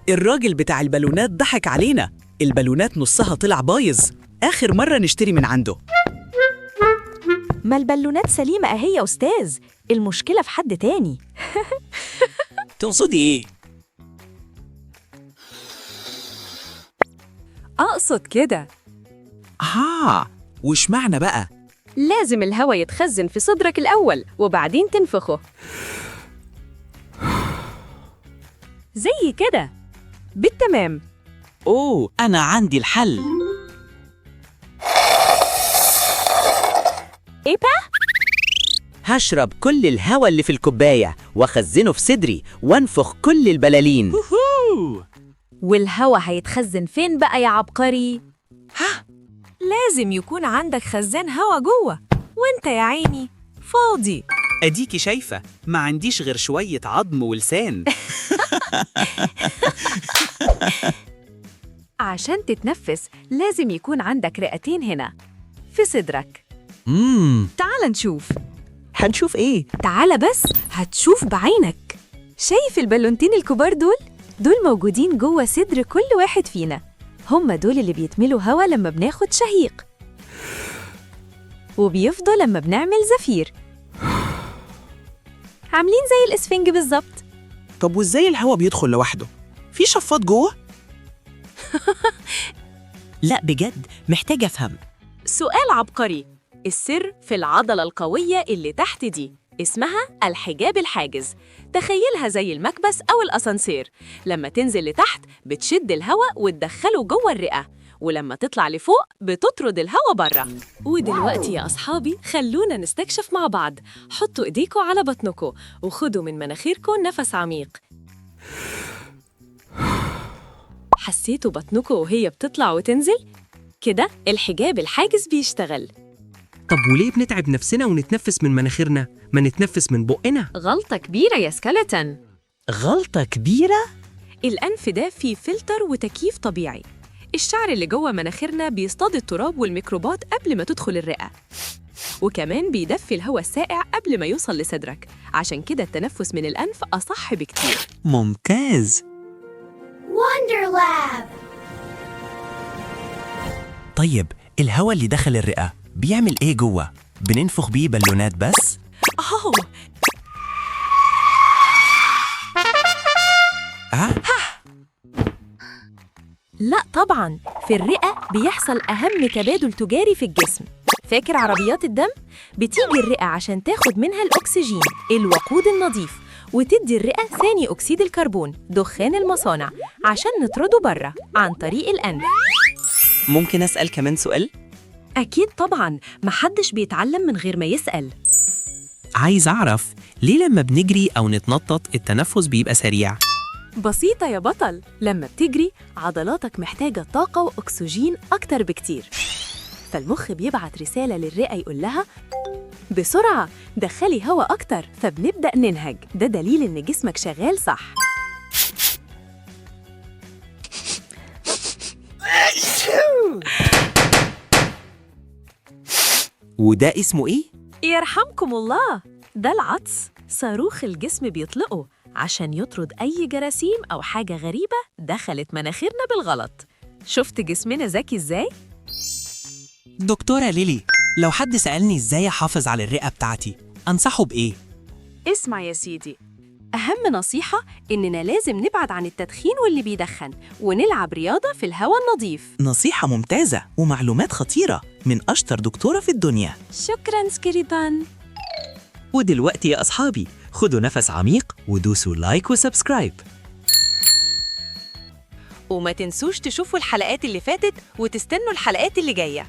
الراجل بتاع البالونات ضحك علينا. البالونات نصها طلع بايظ. آخر مرة نشتري من عنده. ما البالونات سليمة أهي يا أستاذ، المشكلة في حد تاني. تقصدي إيه؟ أقصد كده. وش معنى بقى؟ لازم الهواء يتخزن في صدرك الأول وبعدين تنفخه زي كده بالتمام. أوه، أنا عندي الحل. إيه بقى؟ هشرب كل الهواء اللي في الكوباية وأخزنه في صدري وأنفخ كل البلالين. والهواء هيتخزن فين بقى يا عبقري؟ لازم يكون عندك خزان هوا جوه، وانت يا عيني فاضي. أديكي شايفة، ما عنديش غير شوية عظم ولسان. عشان تتنفس لازم يكون عندك رئتين هنا في صدرك. تعال نشوف. هنشوف إيه؟ تعال بس هتشوف بعينك. شايف البالونتين الكبار دول موجودين جوه صدر كل واحد فينا. هم دول اللي بيتملوا هوا لما بناخد شهيق، وبيفضوا لما بنعمل زفير. عاملين زي الإسفنج بالظبط. طب وإزاي الهوا بيدخل لوحده؟ في شفاط جوه؟ لا بجد، محتاج أفهم. سؤال عبقري. السر في العضلة القوية اللي تحت دي، اسمها الحجاب الحاجز. تخيلها زي المكبس أو الأسانسير. لما تنزل لتحت بتشد الهواء وتدخله جوه الرئة، ولما تطلع لفوق بتطرد الهواء بره. ودلوقتي يا أصحابي خلونا نستكشف مع بعض. حطوا إيديكوا على بطنكوا وخدوا من مناخيركوا نفس عميق. حسيتوا بطنكوا وهي بتطلع وتنزل؟ كده الحجاب الحاجز بيشتغل. طب وليه بنتعب نفسنا ونتنفس من مناخيرنا؟ ما نتنفس من بقنا؟ غلطة كبيرة يا سكيلتون. غلطة كبيرة؟ الأنف ده فيه فلتر وتكييف طبيعي. الشعر اللي جوه مناخيرنا بيصطاد التراب والميكروبات قبل ما تدخل الرئة، وكمان بيدفي الهواء الساقع قبل ما يوصل لصدرك. عشان كده التنفس من الأنف أصح بكتير. ممتاز. Wonderlab. طيب الهواء اللي دخل الرئة بيعمل إيه جوه؟ بننفخ بيه بالونات بس؟ لا طبعاً، في الرئة بيحصل أهم تبادل تجاري في الجسم. فاكر عربيات الدم؟ بتيجي الرئة عشان تاخد منها الأكسجين، الوقود النظيف، وتدي الرئة ثاني أكسيد الكربون، دخان المصانع، عشان نطرده بره عن طريق الأنف. ممكن أسأل كمان سؤال؟ أكيد طبعاً، محدش بيتعلم من غير ما يسأل. عايز أعرف ليه لما بنجري أو نتنطط التنفس بيبقى سريع؟ بسيطة يا بطل، لما بتجري عضلاتك محتاجة طاقة وأكسجين أكتر بكتير، فالمخ بيبعت رسالة للرئة يقول لها بسرعة دخلي هواء أكتر، فبنبدأ ننهج. ده دليل إن جسمك شغال صح. وده اسمه إيه؟ يرحمكم الله، ده العطس، صاروخ الجسم بيطلقه عشان يطرد أي جراثيم أو حاجة غريبة دخلت مناخيرنا بالغلط. شفت جسمنا ذكي إزاي؟ دكتورة ليلي، لو حد سألني إزاي أحافظ على الرئة بتاعتي، أنصحه بإيه؟ اسمع يا سيدي، أهم نصيحة إننا لازم نبعد عن التدخين واللي بيدخن ونلعب رياضة في الهواء النظيف. نصيحة ممتازة ومعلومات خطيرة من أشطر دكتورة في الدنيا. شكراً سكريبان. ودلوقتي يا أصحابي خدوا نفس عميق ودوسوا لايك وسبسكرايب. وما تنسوش تشوفوا الحلقات اللي فاتت وتستنوا الحلقات اللي جاية.